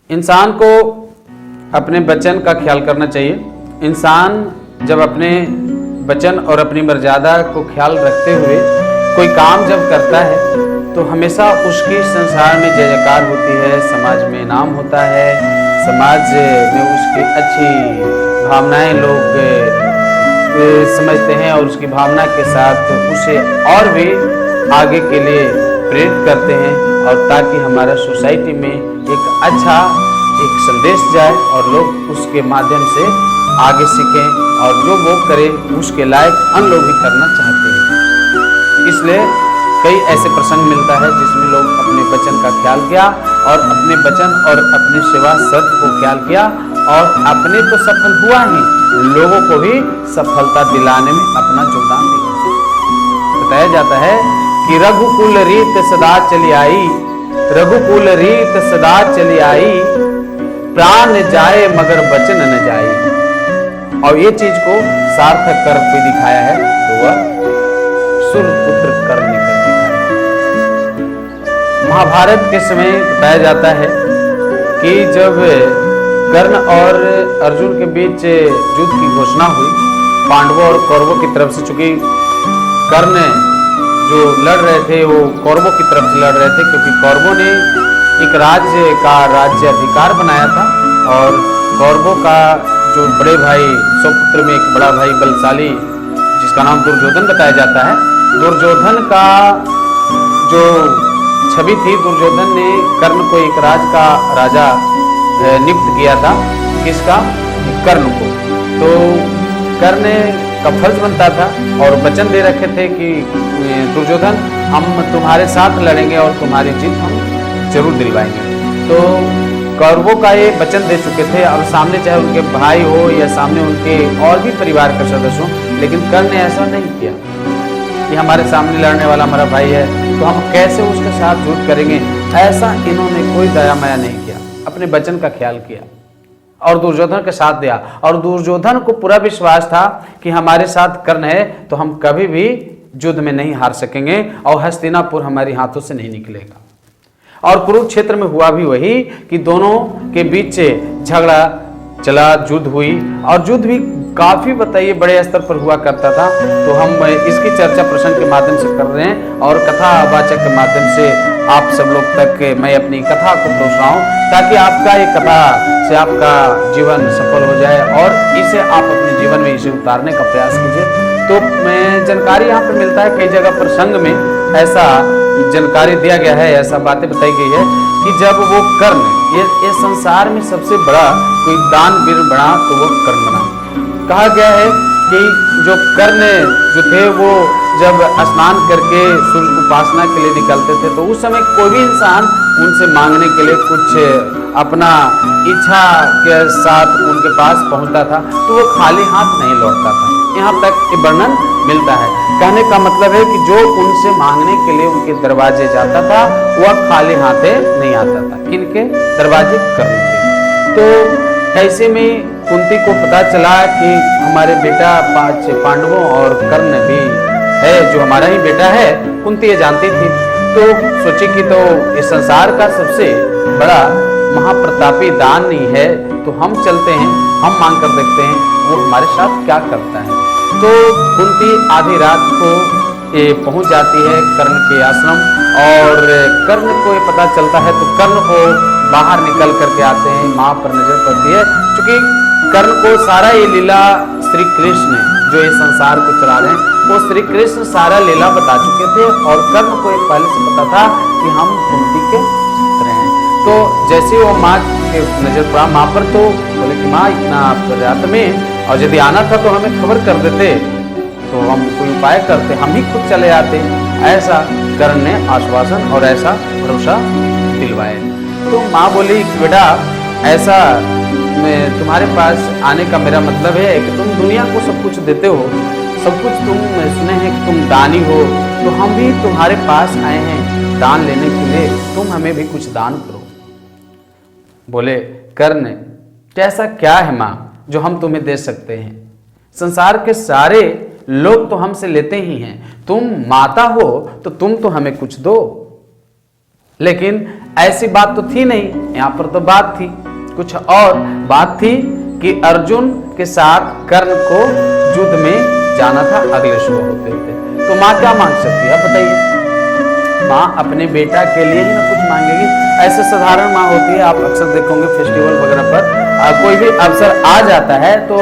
इंसान को अपने वचन का ख्याल करना चाहिए। इंसान जब अपने वचन और अपनी मर्यादा को ख्याल रखते हुए कोई काम जब करता है तो हमेशा उसकी संसार में जय जयकार होती है, समाज में नाम होता है, समाज में उसकी अच्छी भावनाएं लोग समझते हैं और उसकी भावना के साथ उसे और भी आगे के लिए प्रेरित करते हैं, और ताकि हमारा सोसाइटी में एक अच्छा एक संदेश जाए और लोग उसके माध्यम से आगे सीखें और जो वो करे उसके लायक अन्य लोग भी करना चाहते हैं। इसलिए कई ऐसे प्रसंग मिलता है जिसमें लोग अपने वचन का ख्याल किया और अपने वचन और अपनी सेवा सत्य को ख्याल किया और अपने तो सफल हुआ ही, लोगों को भी सफलता दिलाने में अपना योगदान दिया। बताया जाता है कि रघुकुल रीत सदा चली आई, रघुकुल रीत सदा चली आई, प्राण जाए मगर वचन न जाए। और ये चीज को सार्थक कर कोई दिखाया है तो वह सूर्यपुत्र कर्ण ने कर दिखाया। महाभारत के समय बताया जाता है कि जब कर्ण और अर्जुन के बीच युद्ध की घोषणा हुई, पांडवों और कौरवों की तरफ से, चूंकि कर्ण जो लड़ रहे थे वो कौरवों की तरफ से लड़ रहे थे, क्योंकि कौरवों ने एक राज्य का राज्य अधिकार बनाया था और कौरवों का जो बड़े भाई सौपुत्र में एक बड़ा भाई बलशाली जिसका नाम दुर्योधन बताया जाता है, दुर्योधन का जो छवि थी, दुर्योधन ने कर्ण को एक राज का राजा नियुक्त किया था, किसका? कर्ण को। तो कर्ण का फर्ज बनता था और वचन दे रखे थे कि दुर्योधन हम तुम्हारे साथ लड़ेंगे और तुम्हारी जीत हम जरूर दिलवाएंगे। तो कौरवों का ये वचन दे चुके थे, अब सामने चाहे उनके भाई हो या सामने उनके और भी परिवार के सदस्य हो, लेकिन कर्ण ने ऐसा नहीं किया कि हमारे सामने लड़ने वाला हमारा भाई है तो हम कैसे उसके साथ युद्ध करेंगे, ऐसा इन्होंने कोई दया माया नहीं किया, अपने वचन का ख्याल किया और दुर्योधन के साथ दिया। और दुर्योधन को पूरा विश्वास था कि हमारे साथ कर्ण है तो हम कभी भी युद्ध में नहीं हार सकेंगे और हस्तिनापुर हमारे हाथों से नहीं निकलेगा। और कुरुक्षेत्र में हुआ भी वही कि दोनों के बीच झगड़ा चला, युद्ध हुई और युद्ध भी काफी बताइए बड़े स्तर पर हुआ करता था। तो हम इसकी चर्चा प्रसंग के माध्यम से कर रहे हैं और कथावाचक के माध्यम से आप सब लोग तक मैं अपनी कथा को पहुंचाऊं ताकि आपका ये कथा से आपका जीवन सफल हो जाए और इसे आप अपने जीवन में इसे उतारने का प्रयास कीजिए। तो जानकारी यहाँ पे मिलता है, कई जगह प्रसंग में ऐसा जानकारी दिया गया है, ऐसा बातें बताई गई है कि जब वो कर्ण ये संसार में सबसे बड़ा कोई दानवीर बना तो वो कर्ण बना। कहा गया है कि जो कर्ण जो थे वो जब स्नान करके सूर्य उपासना के लिए निकलते थे तो उस समय कोई भी इंसान उनसे मांगने के लिए कुछ अपना इच्छा के साथ उनके पास पहुंचता था तो वो खाली हाथ नहीं लौटता था। यहाँ तक ये वर्णन मिलता है। कहने का मतलब है कि जो उनसे मांगने के लिए उनके दरवाजे जाता था वह खाली हाथे नहीं आता था। किनके दरवाजे? कर्ण के। तो ऐसे में कुंती को पता चला कि हमारे बेटा 5 पांडवों और कर्ण भी है जो हमारा ही बेटा है। कुंती ये जानती थी तो सोची कि तो इस संसार का सबसे बड़ा महाप्रतापी दान नहीं है तो हम चलते हैं, हम मांग कर देखते हैं वो हमारे साथ क्या करता है। तो कुंती आधी रात को पहुंच जाती है कर्ण के आश्रम और कर्ण को ये पता चलता है तो कर्ण को बाहर निकल करके आते हैं, माँ पर नजर पड़ती है। क्योंकि कर्ण को सारा ये लीला श्री कृष्ण जो ये संसार को चला रहे हैं वो श्री कृष्ण सारा लीला बता चुके थे और कर्ण को एक पहले से पता था कि हम कुंती के पुत्र हैं। तो जैसे वो माँ के नजर पड़ा माँ पर तो बोले कि माँ इतना रात में और यदि आना था तो हमें खबर कर देते तो हम कोई उपाय करते, हम ही खुद चले आते। ऐसा कर्ण ने आश्वासन और ऐसा भरोसा दिलवाया। तो माँ बोली बेटा ऐसा तुम्हारे पास आने का मेरा मतलब है कि तुम दुनिया को सब कुछ देते हो, सब कुछ तुम सुने हैं कि तुम दानी हो, तो हम भी तुम्हारे पास आए हैं दान लेने के लिए, तुम हमें भी कुछ दान करो। बोले कर्ण कैसा क्या है माँ जो हम तुम्हें दे सकते हैं? संसार के सारे लोग तो हमसे लेते ही हैं, तुम माता हो तो तुम तो हमें कुछ दो। लेकिन ऐसी बात तो थी नहीं, यहाँ पर तो बात थी कुछ और। बात थी कि अर्जुन के साथ कर्ण को युद्ध में जाना था अगले सुबह होते होते। तो माँ क्या मांग सकती है बताइए? माँ अपने बेटा के लिए ही ना कुछ मांगेगी। ऐसे साधारण माँ होती है, आप अक्सर देखोगे फेस्टिवल वगैरह पर कोई भी अवसर आ जाता है तो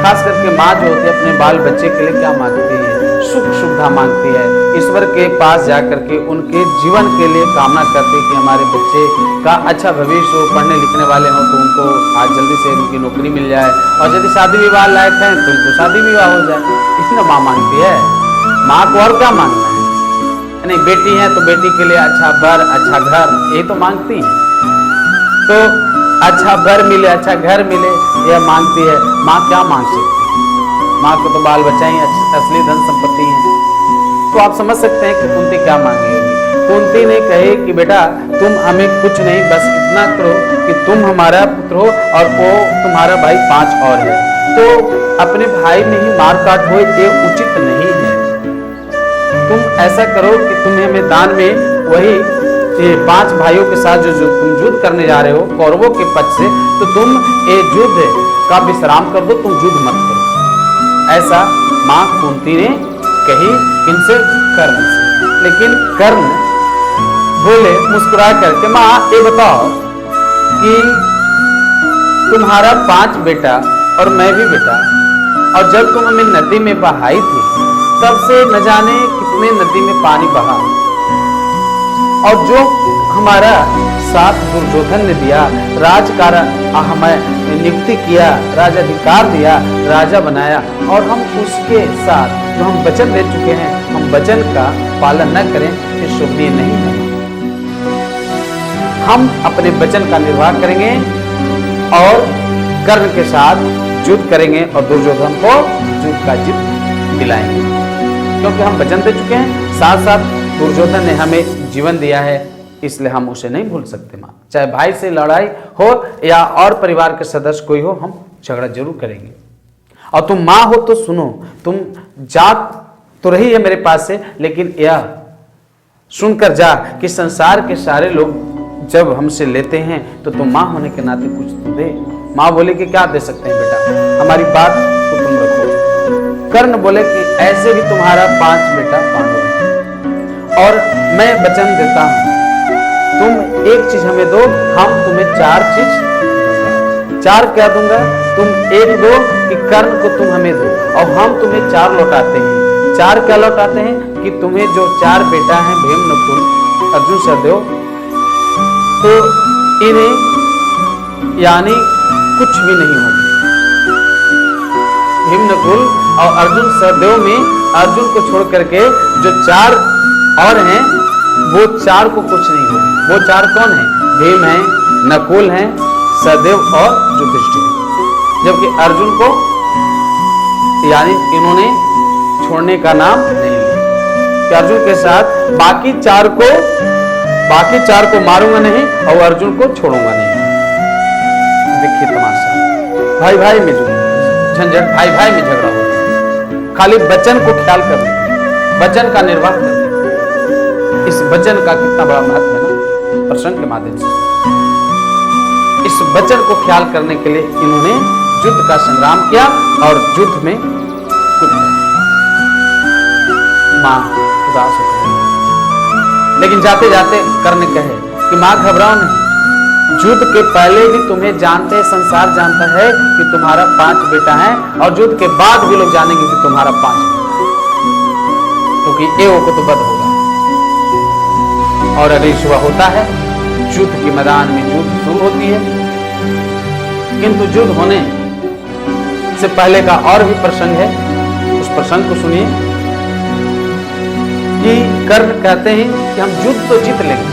खास करके माँ जो होती है अपने बाल बच्चे के लिए क्या मांगती है? सुख सुविधा मांगती है। ईश्वर के पास जाकर के उनके जीवन के लिए कामना करती है कि हमारे बच्चे का अच्छा भविष्य हो, पढ़ने लिखने वाले हों तो उनको आज जल्दी से उनकी नौकरी मिल जाए, और यदि शादी विवाह लायक है तो उनको शादी विवाह हो जाए। इसलिए माँ मांगती है। माँ को और क्या मांगना है? नहीं, बेटी है तो बेटी के लिए अच्छा बर, अच्छा घर, ये तो मांगती है। तो अच्छा बर मिले, अच्छा घर मिले, यह मांगती है। माँ क्या मांग सकती है? माँ को तो बाल बच्चा ही असली धन संपत्ति है। तो आप समझ सकते हैं कि कुंती क्या मांगी होगी। कुंती ने कहे कि बेटा तुम हमें कुछ नहीं, बस इतना करो कि तुम हमारा पुत्र हो और वो तुम्हारा भाई 5 और है। तो अपने भाई में ही मार काट हो, ये उचित नहीं है। तुम ऐसा करो कि तुम्हें मैदान में वही 5 भाइयों के साथ जो तुम युद्ध करने जा रहे हो कौरवों के पक्ष से, तो तुम ये युद्ध का विश्राम कर दो, तुम युद्ध मत करो। ऐसा माँ कुंती ने कही किनसे? कर्ण से। लेकिन कर्ण बोले मुस्कुरा करके, माँ ये बताओ कि तुम्हारा 5 बेटा और मैं भी बेटा, और जब तुम हमें नदी में बहाई थी तब से न जाने कितने नदी में पानी बहा, और जो हमारा साथ दुर्योधन ने दिया, राजकार हमें नियुक्ति किया, राजाधिकार दिया, राजा बनाया, और हम उसके साथ जो हम वचन दे चुके हैं, हम वचन का पालन न करें ये शोभनीय नहीं है। हम अपने वचन का निर्वाह करेंगे और कर्ण के साथ युद्ध करेंगे और दुर्योधन को युद्ध का जीत दिलाएंगे, क्योंकि हम वचन दे चुके हैं। साथ साथ दुर्योधन ने हमें जीवन दिया है, इसलिए हम उसे नहीं भूल सकते। माँ, चाहे भाई से लड़ाई हो या और परिवार के सदस्य कोई हो, हम झगड़ा जरूर करेंगे। और तुम माँ हो तो सुनो, तुम जात तो रही है मेरे पास से, लेकिन यह सुनकर जा कि संसार के सारे लोग जब हमसे लेते हैं तो तुम माँ होने के नाते कुछ तो दे। माँ बोले कि क्या दे सकते हैं बेटा, हमारी बात तो तुम रखो। कर्ण बोले कि ऐसे भी तुम्हारा 5 बेटा पांडव है और मैं वचन देता हूं, तुम एक चीज हमें दो, हम तुम्हें 4 चीज दूंगा। 4 क्या दूंगा? तुम एक दो कि कर्ण को तुम हमें दो और हम तुम्हें 4 लौटाते हैं। 4 क्या लौटाते हैं? कि तुम्हें जो 4 बेटा हैं भीम, नकुल, अर्जुन, सहदेव, तो इन्हें यानी कुछ भी नहीं होगा। भीम, नकुल और अर्जुन, सहदेव में अर्जुन को छोड़ करके जो 4 और हैं वो 4 को कुछ नहीं होगा। वो 4 कौन है? भीम है, नकुल है, सहदेव और युधिष्ठिर। जबकि अर्जुन को यानी इन्होंने छोड़ने का नाम नहीं लिया कि अर्जुन के साथ बाकी 4 को मारूंगा नहीं और अर्जुन को छोड़ूंगा नहीं। देखिए तमाशा, भाई भाई में झंझट, भाई भाई में झगड़ा होता है, खाली वचन को ख्याल करने के लिए, वचन का निर्वाह करने के लिए। इस वचन का कितना बड़ा महत्व है ना, प्रसंग के माध्यम से। इस वचन को ख्याल करने के लिए इन्होंने युद्ध का संग्राम किया और युद्ध में कूद गए। मां उदास होकर, लेकिन जाते जाते कर्ण कहे कि मां घबराओ नहीं, युद्ध के पहले भी तुम्हें जानते हैं, संसार जानता है कि तुम्हारा 5 बेटा है, और युद्ध के बाद भी लोग जानेंगे कि तुम्हारा 5 बेटा है, क्योंकि एवं को तो वध होगा। और अगली सुबह होता है, युद्ध के मैदान में युद्ध शुरू होती है। किंतु युद्ध होने से पहले का और भी प्रसंग है, उस प्रसंग को सुनिए कि कर्ण कहते हैं कि हम युद्ध तो जीत लेंगे,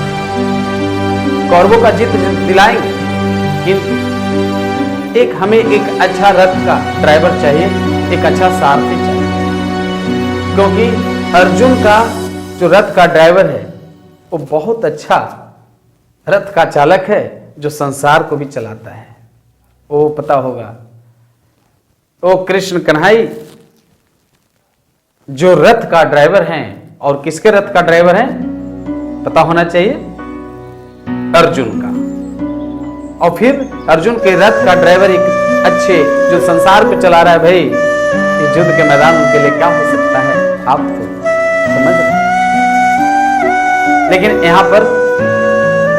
कौरवों का जीत दिलाएंगे, किंतु हमें एक अच्छा रथ का ड्राइवर चाहिए, एक अच्छा सारथी चाहिए, क्योंकि अर्जुन का जो रथ का ड्राइवर है वो बहुत अच्छा रथ का चालक है, जो संसार को भी चलाता है। वो पता होगा, वो कृष्ण कन्हई जो रथ का ड्राइवर हैं। और किसके रथ का ड्राइवर हैं पता होना चाहिए? अर्जुन का। और फिर अर्जुन के रथ का ड्राइवर एक अच्छे जो संसार पे चला रहा है, भाई इस युद्ध के मैदान उनके लिए क्या हो सकता है, आप तो समझ रहे। लेकिन यहां पर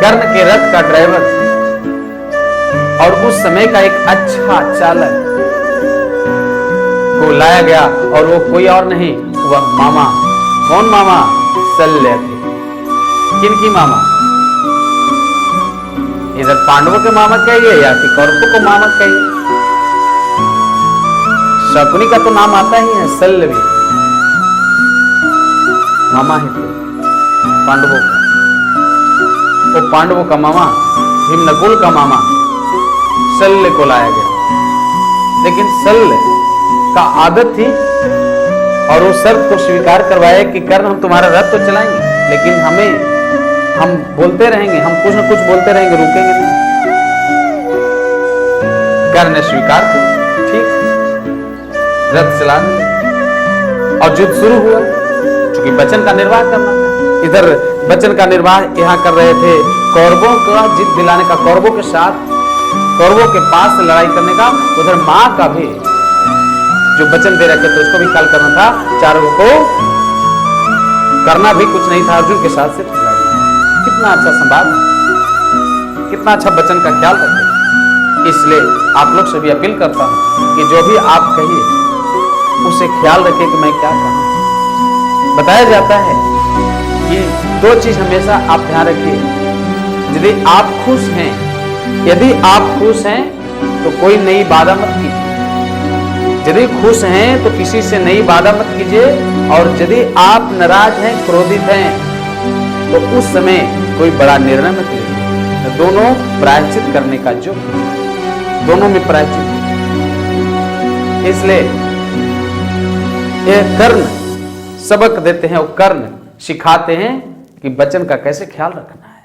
कर्ण के रथ का ड्राइवर और उस समय का एक अच्छा चालक को लाया गया, और वो कोई और नहीं, वह मामा। कौन मामा? शल्य थे। किनकी मामा? इधर पांडवों के मामा कहिए या कि कौरवों को मामा कहिए। शकुनी का तो नाम आता ही है, शल्य भी मामा ही थे पांडवों का। वो पांडवों का मामा, भीमनकुल का मामा शल्य को लाया गया। लेकिन शल्य का आदत थी और वो शर्त को स्वीकार करवाया कि कर्ण हम तुम्हारा रथ तो चलाएंगे, लेकिन हम बोलते रहेंगे, हम कुछ न कुछ बोलते रहेंगे, रुकेंगे नहीं। कर्ण ने स्वीकार किया, ठीक रथ चला दिया और युद्ध शुरू हुआ, क्योंकि वचन का निर्वाह करना था। इधर वचन का निर्वाह यहाँ कर रहे थे, कौरवों का जीत दिलाने का, कौरवों के साथ, कौरवों के पास लड़ाई करने का। उधर मां का भी जो वचन दे रखे थे उसको भी ख्याल करना था, चारों को करना भी कुछ नहीं था, अर्जुन के साथ सिर्फ लड़ना। कितना अच्छा संवाद, कितना अच्छा वचन का ख्याल रखे। इसलिए आप लोग से भी अपील करता हूं कि जो भी आप कहिए उसे ख्याल रखें कि मैं क्या कहूं। बताया जाता है कि दो चीज हमेशा आप ध्यान रखिए। यदि आप खुश हैं, यदि आप खुश हैं तो कोई नई वादा मत कीजिए। यदि खुश हैं तो किसी से नई वादा मत कीजिए, और यदि आप नाराज हैं, क्रोधित हैं, तो उस समय कोई बड़ा निर्णय मत लीजिए। दोनों प्रायश्चित करने का जो, दोनों में प्रायश्चित। इसलिए ये कर्ण सबक देते हैं, और कर्ण सिखाते हैं कि वचन का कैसे ख्याल रखना है।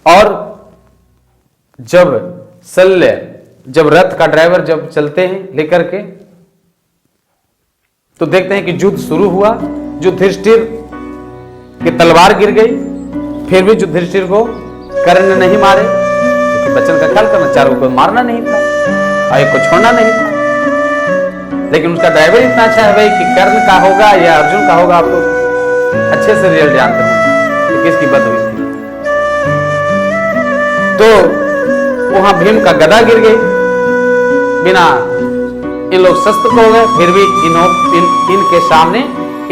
और जब रथ का ड्राइवर जब चलते हैं लेकर के, तो देखते हैं कि युद्ध शुरू हुआ। युधिष्ठिर की तलवार गिर गई, फिर भी युधिष्ठिर को कर्ण ने नहीं मारे, क्योंकि वचन का ख्याल करना, चारों को मारना नहीं था और एक को छोड़ना नहीं था। लेकिन उसका ड्राइवर इतना अच्छा है भाई कि कर्ण का होगा या अर्जुन का होगा, आप तो अच्छे से रिजल्ट जानते हो कि किसकी बद हुई थी। तो वहां भीम का गदा गिर गई, बिना इन लोग शस्त्र को हो गए, फिर भी इनके सामने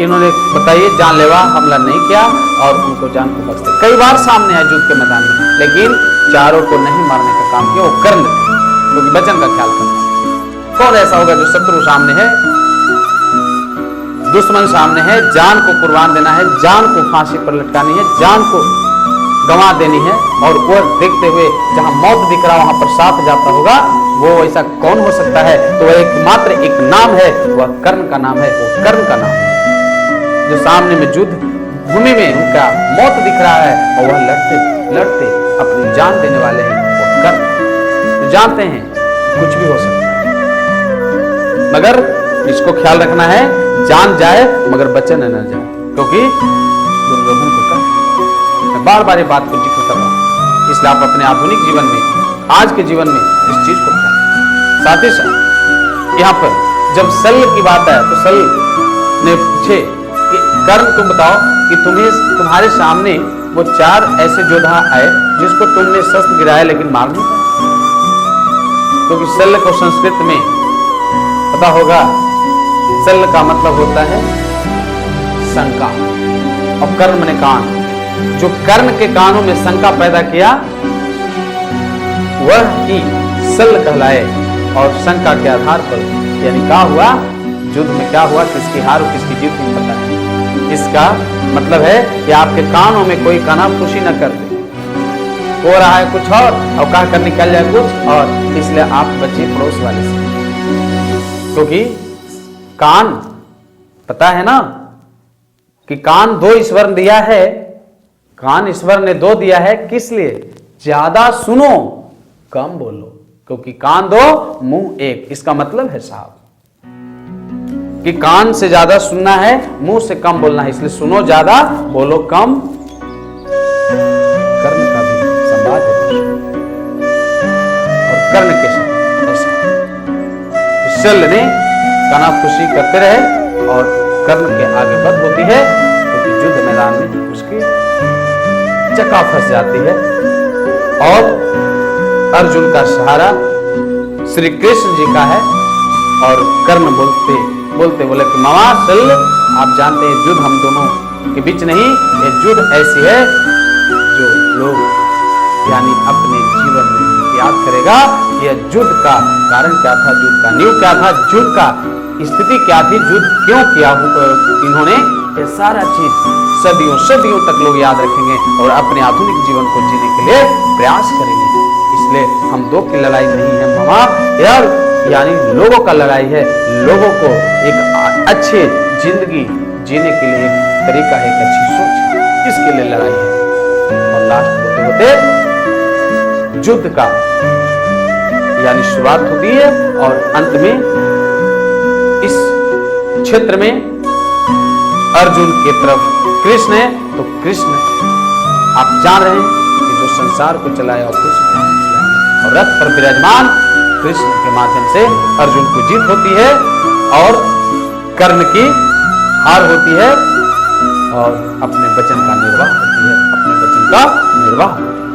इन्होंने बताइए जानलेवा हमला नहीं किया और उनको जान को बख्शे। कई बार सामने आए युद्ध के मैदान में, लेकिन चारों को नहीं मारने का काम किया वो कर्ण थे, क्योंकि वचन का ख्याल करना। कौन ऐसा होगा जो शत्रु सामने है, दुश्मन सामने है, जान को कुर्बान देना है, जान को फांसी पर लटकानी है, जान को गंवा देनी है, और वो देखते हुए जहां मौत दिख रहा वहां पर साथ जाता होगा, वो ऐसा कौन हो सकता है? तो एकमात्र एक नाम है, वह कर्ण का नाम है, वो कर्ण का नाम है, जो सामने में युद्ध भूमि में उनका मौत दिख रहा है और वह लड़ते लड़ते अपनी जान देने वाले हैं, वो कर्ण। तो जानते हैं कुछ भी हो सकता है, मगर इसको ख्याल रखना है, जान जाए मगर बच्चे न जाए, क्योंकि दुर्योधन को कहा। मैं बार बार ये बात को जिक्र कर रहा हूं, इसलिए आप अपने आधुनिक जीवन में, आज के जीवन में इस चीज को ख्याल। साथ ही साथ यहां पर जब शल्य की बात है तो शल्य ने पूछे कि कर्ण तुम बताओ कि तुम्हारे सामने वो 4 ऐसे योद्धा आए जिसको तुमने शस्त्र गिराया लेकिन मार नहीं पाए। क्योंकि शल्य को संस्कृत में पता होगा, शल्य का मतलब होता है शंका, और कर्ण माने कान। जो कर्ण के कानों में शंका पैदा किया वह ही शल्य कहलाए, और शंका के आधार पर यानी क्या हुआ, युद्ध में क्या हुआ, किसकी हार और किसकी जीत नहीं पता है। इसका मतलब है कि आपके कानों में कोई कानाफूसी न कर दे, हो रहा है कुछ और कहा कर निकल जाए कुछ और, इसलिए आप बचिए पड़ोस वाले से। क्योंकि कान पता है ना कि कान 2 ईश्वर ने दिया है, कान ईश्वर ने 2 दिया है, किस लिए? ज्यादा सुनो कम बोलो, क्योंकि कान 2 मुंह 1। इसका मतलब है साहब कि कान से ज्यादा सुनना है, मुंह से कम बोलना है, इसलिए सुनो ज्यादा बोलो कम। चलने कानाफूसी करते रहे और कर्ण के आगे बढ़ होती है, क्योंकि युद्ध मैदान में उसकी चक्का फंस जाती है और अर्जुन का सहारा श्री कृष्ण जी का है। और कर्ण बोले कि मामा चल, आप जानते हैं युद्ध हम दोनों के बीच नहीं, ये युद्ध ऐसी है जो लोग यानी अपने जीवन में याद करेगा। यह युद्ध का कारण क्या था, युद्ध का नींव क्या था, युद्ध का स्थिति क्या थी, युद्ध क्यों किया इन्होंने, ये सारा चीज सदियों सदियों तक लोग याद रखेंगे और अपने आधुनिक जीवन को जीने के लिए प्रयास करेंगे। इसलिए हम दो की लड़ाई नहीं है मामा यार, यानी लोगों का लड़ाई है। लोगों को एक अच्छे जिंदगी जीने के लिए एक तरीका है, एक अच्छी सोच, इसके लिए लड़ाई है। और लास्ट होते होते युद्ध का यानी शुरुआत होती है और अंत में इस क्षेत्र में अर्जुन की तरफ कृष्ण है। तो कृष्ण आप जान रहे हैं कि जो संसार को चलाया और और रथ पर विराजमान कृष्ण के माध्यम से अर्जुन को जीत होती है और कर्ण की हार होती है और अपने वचन का निर्वाह होती है, अपने वचन का निर्वाह होती है।